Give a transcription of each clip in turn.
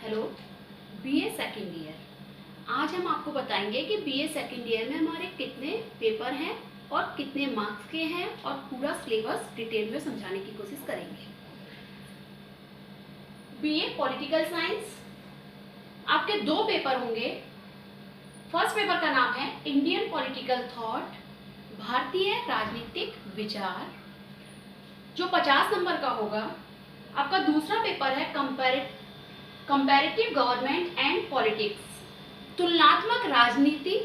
Hello. BA second year, आज हम आपको बताएंगे कि बीए सेकेंड ईयर में हमारे कितने पेपर हैं और कितने मार्क्स के हैं और पूरा सिलेबस डिटेल में समझाने की कोशिश करेंगे। बीए पॉलिटिकल साइंस, आपके दो पेपर होंगे। फर्स्ट पेपर का नाम है इंडियन पॉलिटिकल थॉट, भारतीय राजनीतिक विचार, जो 50 नंबर का होगा। आपका दूसरा पेपर है कंपैरेटिव गवर्नमेंट एंड पॉलिटिक्स, तुलनात्मक राजनीति,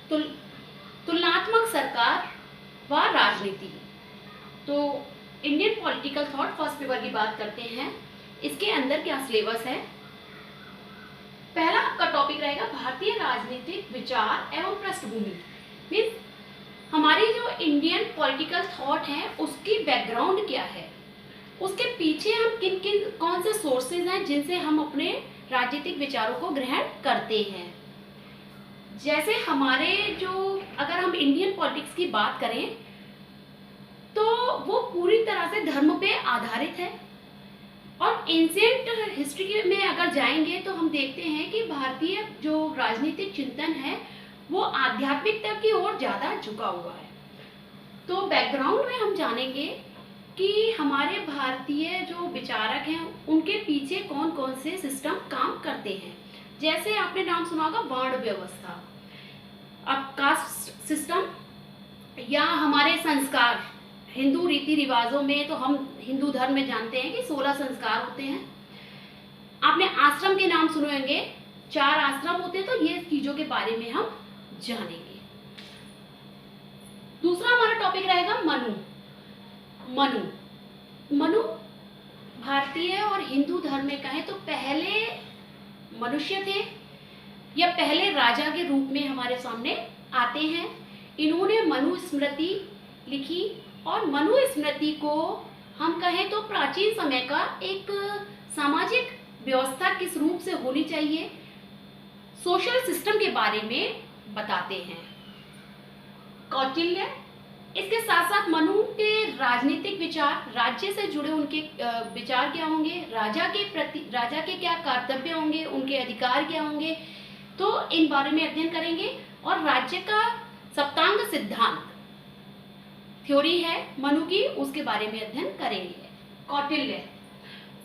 तुलनात्मक सरकार व राजनीति। तो Indian political thought first paper की बात करते हैं। इसके अंदर क्या सिलेबस है। पहला आपका टॉपिक रहेगा भारतीय राजनीतिक विचार एवं पृष्ठभूमि। मीन्स हमारी जो इंडियन पॉलिटिकल थॉट है उसकी बैकग्राउंड क्या है, उसके पीछे हम किन किन कौन से सोर्सेज हैं जिनसे हम अपने राजनीतिक विचारों को ग्रहण करते हैं। जैसे हमारे जो अगर हम इंडियन पॉलिटिक्स की बात करें तो वो पूरी तरह से धर्म पे आधारित है। और एंशिएंट हिस्ट्री में अगर जाएंगे तो हम देखते हैं कि भारतीय जो राजनीतिक चिंतन है वो आध्यात्मिकता की ओर ज़्यादा झुका हुआ है। तो बैकग्राउंड में हम जानेंगे कि हमारे भारतीय जो विचारक हैं उनके पीछे कौन कौन से सिस्टम काम करते हैं। जैसे आपने नाम सुना होगा वर्ण व्यवस्था, अब कास्ट सिस्टम, या हमारे संस्कार। हिंदू रीति रिवाजों में तो हम हिंदू धर्म में जानते हैं कि 16 संस्कार होते हैं। आपने आश्रम के नाम सुने होंगे, 4 आश्रम होते हैं। तो ये चीजों के बारे में हम जानेंगे। दूसरा हमारा टॉपिक रहेगा मनु भारतीय और हिंदू धर्म में कहें तो पहले मनुष्य थे या पहले राजा के रूप में हमारे सामने आते हैं। इन्होंने मनुस्मृति लिखी और मनुस्मृति को हम कहें तो प्राचीन समय का एक सामाजिक व्यवस्था किस रूप से होनी चाहिए, सोशल सिस्टम के बारे में बताते हैं। कौटिल्य, इसके साथ साथ मनु के राजनीतिक विचार, राज्य से जुड़े उनके विचार क्या होंगे, राजा के क्या कर्तव्य होंगे, उनके अधिकार क्या होंगे, तो इन बारे में अध्ययन करेंगे। और राज्य का सप्तांग सिद्धांत थ्योरी है मनु की, उसके बारे में अध्ययन करेंगे।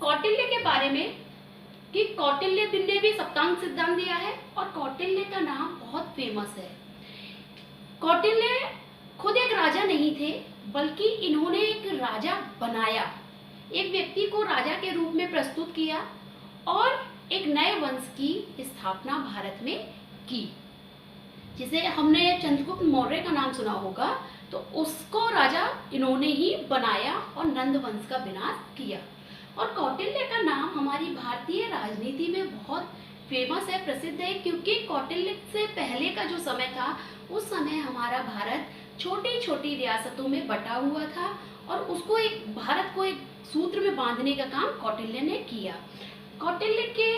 कौटिल्य के बारे में कि कौटिल्य ने भी सप्तांग सिद्धांत दिया है और कौटिल्य का नाम बहुत फेमस है। कौटिल्य खुद एक राजा नहीं थे बल्कि इन्होंने एक राजा बनाया, एक व्यक्ति को राजा के रूप में प्रस्तुत किया और एक नए वंश की स्थापना भारत में की। जिसे हमने चंद्रगुप्त मौर्य का नाम सुना होगा, तो उसको राजा इन्होंने ही बनाया और नंद वंश का विनाश किया। और कौटिल्य का नाम हमारी भारतीय राजनीति में बहुत फेमस है, प्रसिद्ध है, क्योंकि कौटिल्य से पहले का जो समय था उस समय हमारा भारत छोटी छोटी रियासतों में बटा हुआ था और उसको भारत को एक सूत्र में बांधने का काम कौटिल्य ने किया। कौटिल्य के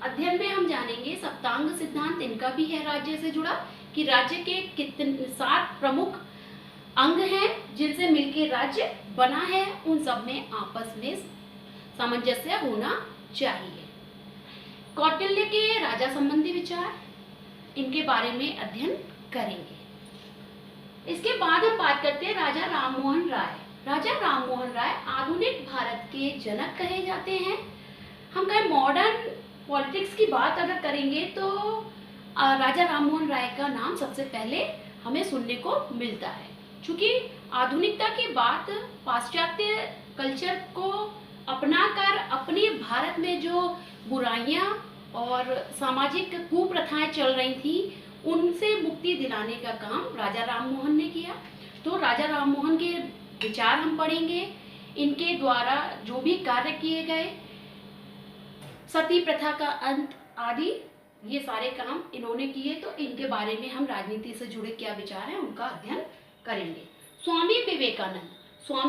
अध्ययन में हम जानेंगे सप्तांग सिद्धांत, इनका भी है राज्य से जुड़ा, कि राज्य के कितने 7 प्रमुख अंग हैं जिनसे मिलकर राज्य बना है, उन सब में आपस में सामंजस्य होना चाहिए। कौटिल्य के राजा संबंधी विचार, इनके बारे में अध्ययन करेंगे। इसके बाद हम बात करते हैं राजा राममोहन राय। राजा राममोहन राय आधुनिक भारत के जनक कहे जाते हैं। हम कहें मॉडर्न पॉलिटिक्स की बात अगर करेंगे तो राजा राममोहन राय का नाम सबसे पहले हमें सुनने को मिलता है, क्योंकि आधुनिकता की बात पाश्चात्य कल्चर को अपनाकर अपने भारत में जो बुराइयां और सामाजिक कुप्रथाएं चल रही थी उनसे मुक्ति दिलाने का काम राजा राममोहन ने किया। तो राजा राममोहन के विचार हम पढ़ेंगे, इनके द्वारा जो भी कार्य किए गए, सती प्रथा का अंत आदि, ये सारे काम इन्होंने किए। तो इनके बारे में हम राजनीति से जुड़े क्या विचार हैं उनका अध्ययन करेंगे। स्वामी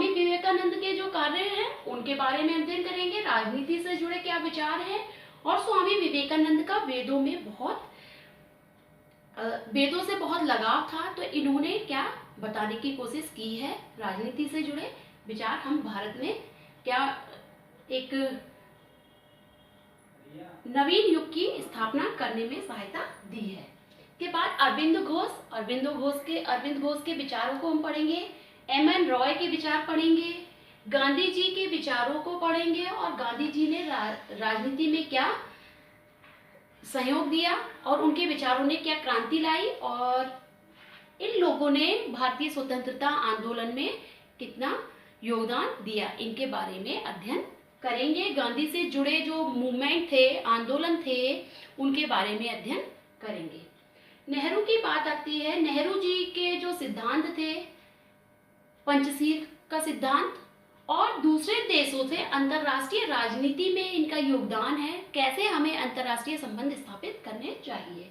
विवेकानंद के जो कार्य हैं उनके बारे में अध्ययन करेंगे, राजनीति से जुड़े क्या विचार हैं। और स्वामी विवेकानंद का वेदों से बहुत लगाव था, तो इन्होंने क्या बताने की कोशिश की है, राजनीति से जुड़े विचार हम भारत में क्या एक नवीन युग की स्थापना करने में सहायता दी है। के बाद अरविंद घोष के विचारों को हम पढ़ेंगे, एम.एन. रॉय के विचार पढ़ेंगे, गांधी जी के विचारों को पढ़ेंगे और गांधी जी ने राजनीति में क्या सहयोग दिया और उनके विचारों ने क्या क्रांति लाई और इन लोगों ने भारतीय स्वतंत्रता आंदोलन में कितना योगदान दिया, इनके बारे में अध्ययन करेंगे। गांधी से जुड़े जो मूवमेंट थे, आंदोलन थे, उनके बारे में अध्ययन करेंगे। नेहरू की बात आती है, नेहरू जी के जो सिद्धांत थे, पंचशील का सिद्धांत और दूसरे देशों से अंतर्राष्ट्रीय राजनीति में इनका योगदान है, कैसे हमें अंतर्राष्ट्रीय संबंध स्थापित करने चाहिए,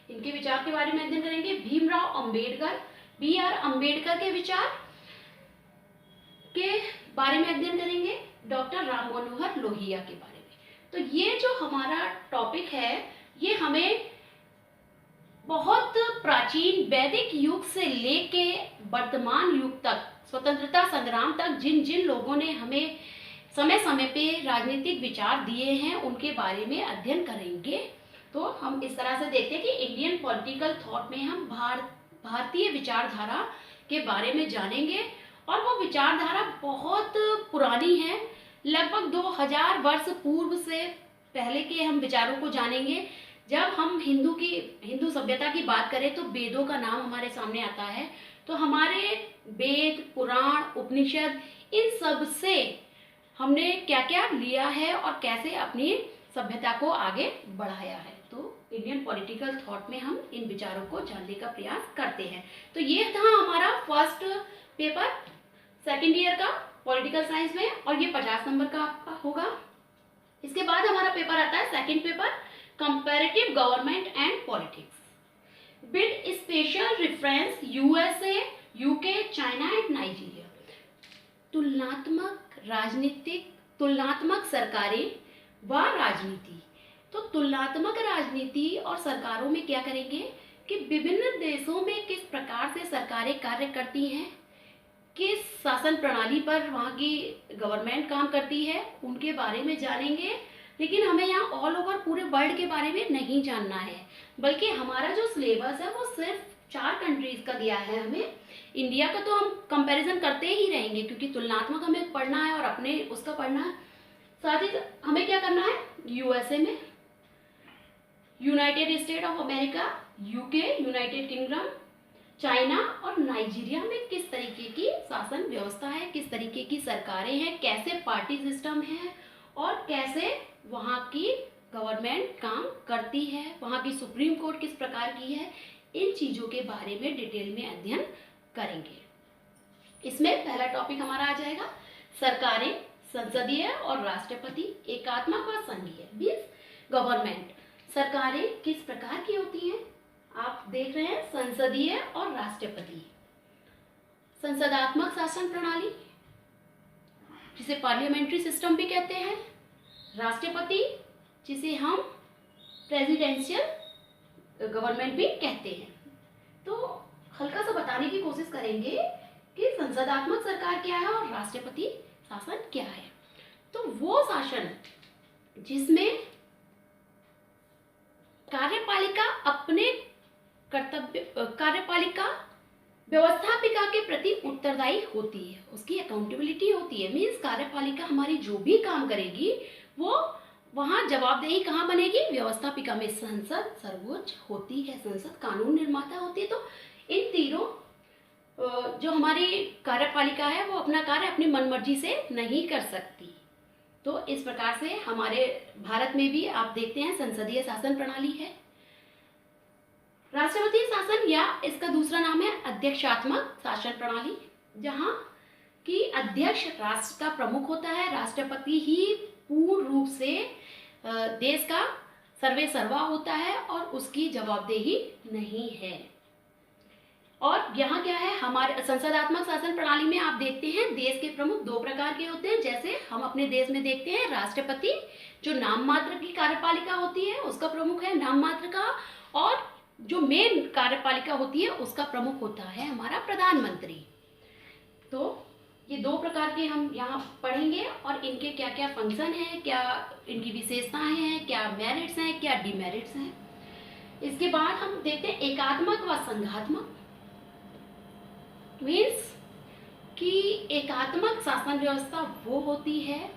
इनके विचार के बारे में अध्ययन करेंगे। भीमराव अंबेडकर, B.R. अम्बेडकर के विचार के बारे में अध्ययन करेंगे, डॉक्टर राम मनोहर लोहिया के बारे में। तो ये जो हमारा टॉपिक है, ये हमें बहुत प्राचीन वैदिक युग से लेके वर्तमान युग तक, स्वतंत्रता संग्राम तक जिन जिन लोगों ने हमें समय समय पे राजनीतिक विचार दिए हैं, उनके बारे में अध्ययन करेंगे। तो हम इस तरह से देखते हैं कि इंडियन पॉलिटिकल थॉट में हम भारतीय विचारधारा के बारे में जानेंगे और वो विचारधारा बहुत पुरानी है, लगभग 2000 वर्ष पूर्व से पहले के हम विचारों को जानेंगे। जब हम हिंदू सभ्यता की बात करें तो वेदों का नाम हमारे सामने आता है। तो हमारे वेद, पुराण, उपनिषद, इन सब से हमने क्या क्या लिया है और कैसे अपनी सभ्यता को आगे बढ़ाया है। तो इंडियन पॉलिटिकल थॉट में हम इन विचारों को जानने का प्रयास करते हैं। तो ये था हमारा फर्स्ट पेपर सेकेंड ईयर का पॉलिटिकल साइंस में और ये 50 नंबर का आपका होगा। इसके बाद हमारा पेपर आता है second paper, comparative government and politics with special reference USA, UK, China and Nigeria. तुलनात्मक सरकारें व राजनीति। तो तुलनात्मक राजनीति और सरकारों में क्या करेंगे कि विभिन्न देशों में किस प्रकार से सरकारें कार्य करती हैं, किस शासन प्रणाली पर वहाँ की गवर्नमेंट काम करती है, उनके बारे में जानेंगे। लेकिन हमें यहाँ ऑल ओवर पूरे वर्ल्ड के बारे में नहीं जानना है, बल्कि हमारा जो सिलेबस है वो सिर्फ 4 कंट्रीज का दिया है हमें। इंडिया का तो हम कंपैरिजन करते ही रहेंगे क्योंकि तुलनात्मक हमें पढ़ना है और अपने उसका पढ़ना है। साथ ही हमें क्या करना है, यूएसए में, United state of America, UK, United kingdom, China और नाइजीरिया में किस तरीके की शासन व्यवस्था है, किस तरीके की सरकारें हैं, कैसे पार्टी सिस्टम है और कैसे वहाँ की गवर्नमेंट काम करती है, वहाँ की सुप्रीम कोर्ट किस प्रकार की है, इन चीज़ों के बारे में डिटेल में अध्ययन करेंगे। इसमें पहला टॉपिक हमारा आ जाएगा सरकारें, संसदीय और राष्ट्रपति, एकात्मक व संघीय, मीन्स गवर्नमेंट। सरकारें किस प्रकार की होती हैं, आप देख रहे हैं, संसदीय और राष्ट्रपति। संसदात्मक शासन प्रणाली जिसे पार्लियामेंट्री सिस्टम भी कहते हैं, राष्ट्रपति जिसे हम प्रेसिडेंशियल गवर्नमेंट भी कहते हैं। तो हल्का सा बताने की कोशिश करेंगे कि संसदात्मक सरकार क्या है और राष्ट्रपति शासन क्या है। तो वो शासन जिसमें कार्यपालिका अपने कार्यपालिका व्यवस्थापिका के प्रति उत्तरदायी होती है, उसकी अकाउंटेबिलिटी होती है। मीन्स कार्यपालिका हमारी जो भी काम करेगी वो वहाँ जवाबदेही कहाँ बनेगी, व्यवस्थापिका में। संसद सर्वोच्च होती है, संसद कानून निर्माता होती है। तो इन तीनों जो हमारी कार्यपालिका है वो अपना कार्य अपनी मनमर्जी से नहीं कर सकती। तो इस प्रकार से हमारे भारत में भी आप देखते हैं संसदीय शासन प्रणाली है। राष्ट्रपति शासन या इसका दूसरा नाम है अध्यक्षात्मक शासन प्रणाली, जहाँ की अध्यक्ष राष्ट्र का प्रमुख होता है, राष्ट्रपति ही पूर्ण रूप से देश का सर्वे सर्वा होता है और उसकी जवाबदेही नहीं है। और यहाँ क्या है, हमारे संसदात्मक शासन प्रणाली में आप देखते हैं देश के प्रमुख 2 प्रकार के होते हैं। जैसे हम अपने देश में देखते हैं राष्ट्रपति जो नाम मात्र की कार्यपालिका होती है उसका प्रमुख है, नाम मात्र का, और जो मेन कार्यपालिका होती है उसका प्रमुख होता है हमारा प्रधानमंत्री। तो ये दो प्रकार के हम यहाँ पढ़ेंगे और इनके क्या क्या फंक्शन हैं, क्या इनकी विशेषताएं हैं, क्या मेरिट्स हैं, क्या डिमेरिट्स हैं। इसके बाद हम देखते हैं एकात्मक व संघात्मक। मीन्स कि एकात्मक शासन व्यवस्था वो होती है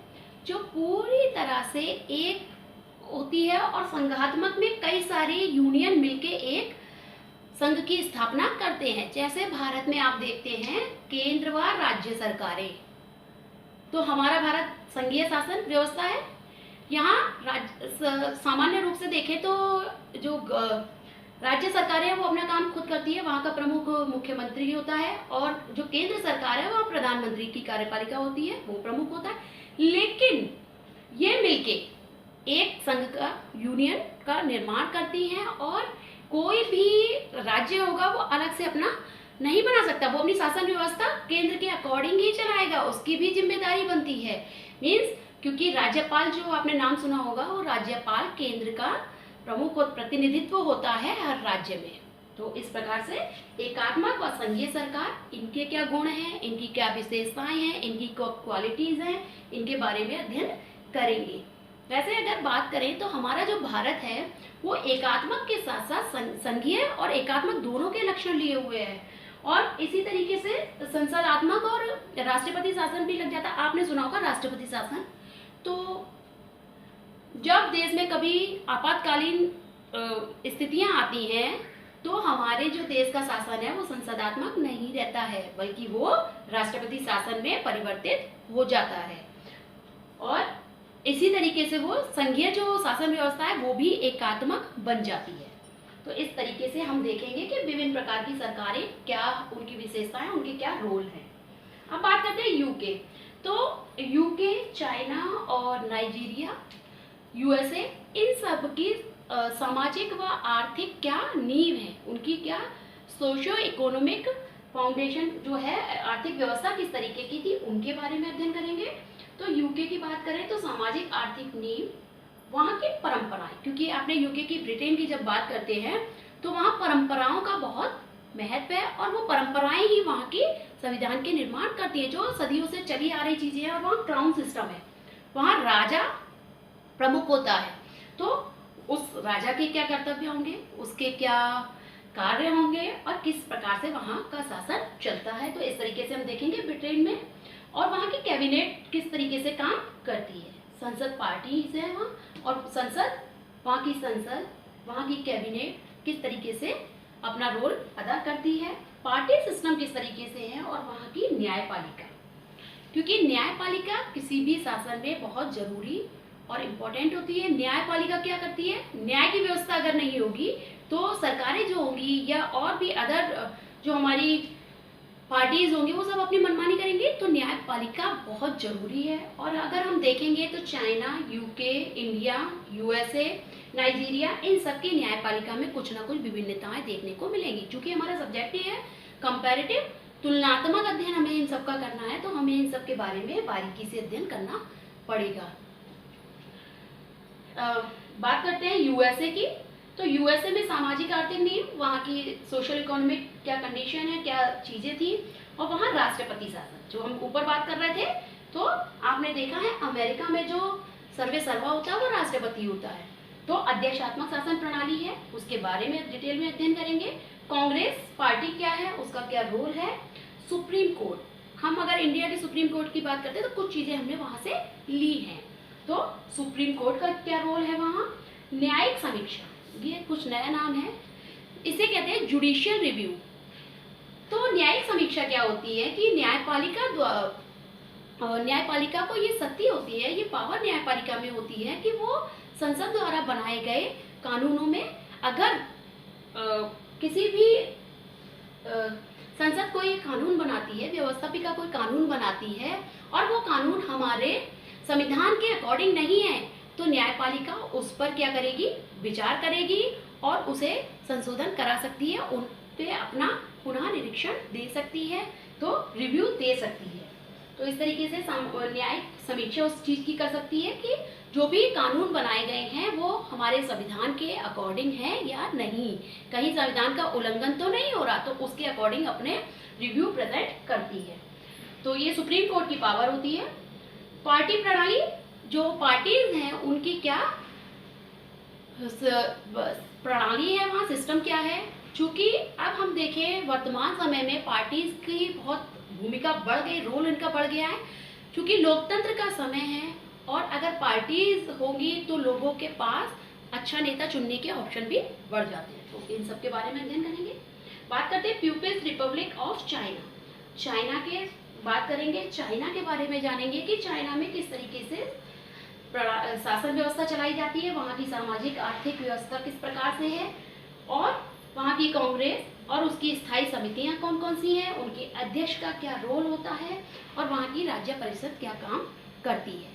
जो पूरी तरह से एक होती है, और संघात्मक में कई सारे यूनियन मिलके एक संघ की स्थापना करते हैं। जैसे भारत में आप देखते हैं केंद्र व राज्य सरकारें, तो हमारा भारत संघीय शासन व्यवस्था है। यहाँ सामान्य रूप से देखें तो जो राज्य सरकारें हैं वो अपना काम खुद करती है, वहाँ का प्रमुख मुख्यमंत्री होता है, और जो केंद्र सरकार है वहाँ प्रधानमंत्री की कार्यपालिका होती है, वो प्रमुख होता है। लेकिन ये मिलके एक संघ का यूनियन का निर्माण करती हैं, और कोई भी राज्य होगा वो अलग से अपना नहीं बना सकता, वो अपनी शासन व्यवस्था केंद्र के अकॉर्डिंग ही चलाएगा, उसकी भी जिम्मेदारी बनती है। मीन्स क्योंकि राज्यपाल, जो आपने नाम सुना होगा, वो राज्यपाल केंद्र का प्रमुख प्रतिनिधित्व होता है हर राज्य में। तो इस प्रकार से एकात्मक व संघीय सरकार, इनके क्या गुण हैं, इनकी क्या विशेषताएं हैं, इनकी क्वालिटीज हैं, इनके बारे में अध्ययन करेंगे। वैसे अगर बात करें तो हमारा जो भारत है वो एकात्मक के साथ साथ संघीय और एकात्मक दोनों के लक्षण लिए हुए हैं, और इसी तरीके से संसदात्मक और राष्ट्रपति शासन भी लग जाता है। आपने सुना होगा राष्ट्रपति शासन। तो जब देश में कभी आपातकालीन स्थितियां आती हैं तो हमारे जो देश का शासन है वो संसदात्मक नहीं रहता है, बल्कि वो राष्ट्रपति शासन में परिवर्तित हो जाता है, और इसी तरीके से वो संघीय जो शासन व्यवस्था है वो भी एकात्मक बन जाती है। तो इस तरीके से हम देखेंगे कि विभिन्न प्रकार की सरकारें क्या, उनकी विशेषताएं, उनके क्या रोल हैं। अब बात करते हैं यूके। तो यूके, चाइना और नाइजीरिया, यूएसए, इन सब की सामाजिक व आर्थिक क्या नींव है, उनकी क्या सोशियो इकोनॉमिक फाउंडेशन जो है, आर्थिक व्यवस्था किस तरीके की थी, उनके बारे में अध्ययन करेंगे। तो यूके की बात करें तो सामाजिक आर्थिक नींव, वहाँ की परंपराएं, क्योंकि आपने यूके की, ब्रिटेन की जब बात करते हैं तो वहाँ परंपराओं का बहुत महत्व है, और वो परंपराएं ही वहाँ की संविधान के निर्माण करती है, जो सदियों से चली आ रही चीजें हैं। और वहाँ क्राउन सिस्टम है, वहाँ राजा प्रमुख होता है, तो उस राजा के क्या कर्तव्य होंगे, उसके क्या कार्य होंगे, और किस प्रकार से वहाँ का शासन चलता है। तो इस तरीके से हम देखेंगे ब्रिटेन में। और वहाँ की कैबिनेट किस तरीके से काम करती है, संसद पार्टी से है वहाँ, और संसद, वहाँ की संसद, वहाँ की कैबिनेट किस तरीके से अपना रोल अदा करती है, पार्टी सिस्टम किस तरीके से है, और वहाँ की न्यायपालिका, क्योंकि न्यायपालिका किसी भी शासन में बहुत जरूरी और इम्पोर्टेंट होती है। न्यायपालिका क्या करती है, न्याय की व्यवस्था अगर नहीं होगी तो सरकारें जो होंगी या और भी अदर जो हमारी पार्टीज होंगी वो सब अपनी मनमानी करेंगे। तो न्यायपालिका बहुत जरूरी है। और अगर हम देखेंगे तो China, UK, India, USA, Nigeria, इन सब की न्यायपालिका में कुछ ना कुछ विभिन्नताएं देखने को मिलेंगी। चूंकि हमारा सब्जेक्ट ही है कंपैरेटिव, तुलनात्मक अध्ययन हमें इन सब का करना है, तो हमें इन सब के बारे में बारीकी से अध्ययन करना पड़ेगा। बात करते हैं यूएसए की। तो यूएसए में सामाजिक आर्थिक नींव, वहाँ की सोशल इकोनॉमिक क्या कंडीशन है, क्या चीजें थी, और वहाँ राष्ट्रपति शासन जो हम ऊपर बात कर रहे थे। तो आपने देखा है अमेरिका में जो सर्वे सर्वा होता है वो राष्ट्रपति होता है। तो अध्यक्षात्मक शासन प्रणाली है, उसके बारे में डिटेल में अध्ययन करेंगे। कांग्रेस पार्टी क्या है, उसका क्या रोल है। सुप्रीम कोर्ट, हम अगर इंडिया के सुप्रीम कोर्ट की बात करते हैं तो कुछ चीजें हमने वहां से ली हैं। तो सुप्रीम कोर्ट का क्या रोल है वहाँ। न्यायिक समीक्षा, ये कुछ नया नाम है, इसे कहते हैं जुडिशियल रिव्यू। तो न्यायिक समीक्षा क्या होती है कि न्यायपालिका को ये शक्ति होती है, ये पावर न्यायपालिका में होती है कि वो संसद द्वारा बनाए गए कानूनों में अगर किसी भी संसद कोई कानून बनाती है, व्यवस्थापिका कोई कानून बनाती है और वो कानून हमारे संविधान के अकॉर्डिंग नहीं है, तो न्यायपालिका उस पर क्या करेगी, विचार करेगी और उसे संशोधन करा सकती है, उन पे अपना पुनः निरीक्षण दे सकती है, तो रिव्यू दे सकती है। तो इस तरीके से न्यायिक समीक्षा उस चीज की कर सकती है कि जो भी कानून बनाए गए हैं वो हमारे संविधान के अकॉर्डिंग है या नहीं, कहीं संविधान का उल्लंघन तो नहीं हो रहा, तो उसके अकॉर्डिंग अपने रिव्यू प्रेजेंट करती है। तो ये सुप्रीम कोर्ट की पावर होती है। पार्टी प्रणाली, जो पार्टीज हैं उनकी क्या प्रणाली है, वहाँ सिस्टम क्या है। चूंकि अब हम देखें वर्तमान समय में पार्टीज की बहुत भूमिका बढ़ गई, रोल इनका बढ़ गया है, क्योंकि लोकतंत्र का समय है और अगर पार्टीज होंगी तो लोगों के पास अच्छा नेता चुनने के ऑप्शन भी बढ़ जाते हैं। तो इन सब के बारे में अध्ययन करेंगे। बात करते हैं People's Republic of China. China के बात करेंगे, चाइना के बारे में जानेंगे कि चाइना में किस तरीके से शासन व्यवस्था चलाई जाती है, वहाँ की सामाजिक आर्थिक व्यवस्था किस प्रकार से है, और वहाँ की कांग्रेस और उसकी स्थायी समितियाँ कौन कौन सी हैं, उनके अध्यक्ष का क्या रोल होता है, और वहाँ की राज्य परिषद क्या काम करती है।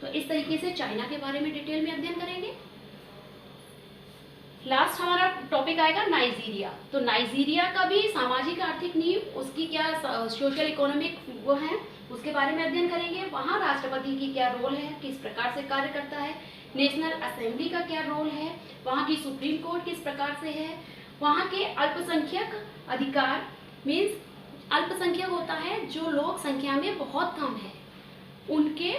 तो इस तरीके से चाइना के बारे में डिटेल में अध्ययन करेंगे। लास्ट हमारा टॉपिक आएगा नाइजीरिया। तो नाइजीरिया का भी सामाजिक आर्थिक नींव, उसकी क्या सोशल इकोनॉमिक वो है, उसके बारे में अध्ययन करेंगे। वहाँ राष्ट्रपति की क्या रोल है, किस प्रकार से कार्य करता है, नेशनल असेंबली का क्या रोल है, वहाँ की सुप्रीम कोर्ट किस प्रकार से है, वहाँ के अल्पसंख्यक अधिकार, मीन्स अल्पसंख्यक होता है जो लोग संख्या में बहुत कम है, उनके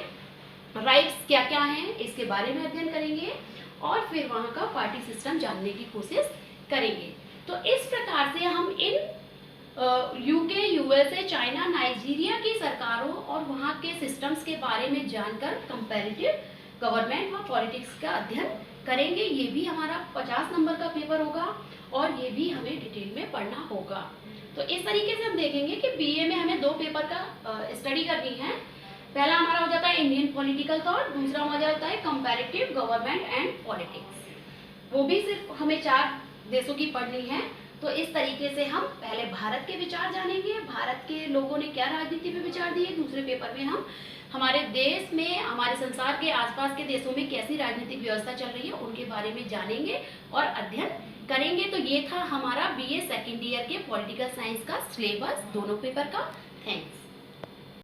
राइट्स क्या क्या हैं, इसके बारे में अध्ययन करेंगे। और फिर वहाँ का पार्टी सिस्टम जानने की कोशिश करेंगे। तो इस प्रकार से हम in UK, USA, China, Nigeria की सरकारों और वहाँ के सिस्टम्स के बारे में जानकर कंपैरेटिव गवर्नमेंट व पॉलिटिक्स का अध्ययन करेंगे। ये भी हमारा 50 नंबर का पेपर होगा और ये भी हमें डिटेल में पढ़ना होगा। तो इस तरीके से हम देखेंगे कि बीए में हमें 2 पेपर का स्टडी करनी है। पहला हमारा हो जाता है इंडियन पॉलिटिकल थॉट, दूसरा हो जाता है कंपैरेटिव गवर्नमेंट एंड पॉलिटिक्स। वो भी सिर्फ हमें 4 देशों की पढ़नी है। तो इस तरीके से हम पहले भारत के विचार जानेंगे, भारत के लोगों ने क्या राजनीति पे विचार दिए। दूसरे पेपर में हम हमारे देश में, हमारे संसार के आसपास के देशों में कैसी राजनीतिक व्यवस्था चल रही है उनके बारे में जानेंगे और अध्ययन करेंगे। तो ये था हमारा बीए सेकेंड ईयर के पॉलिटिकल साइंस का सिलेबस दोनों पेपर का। थैंक्स।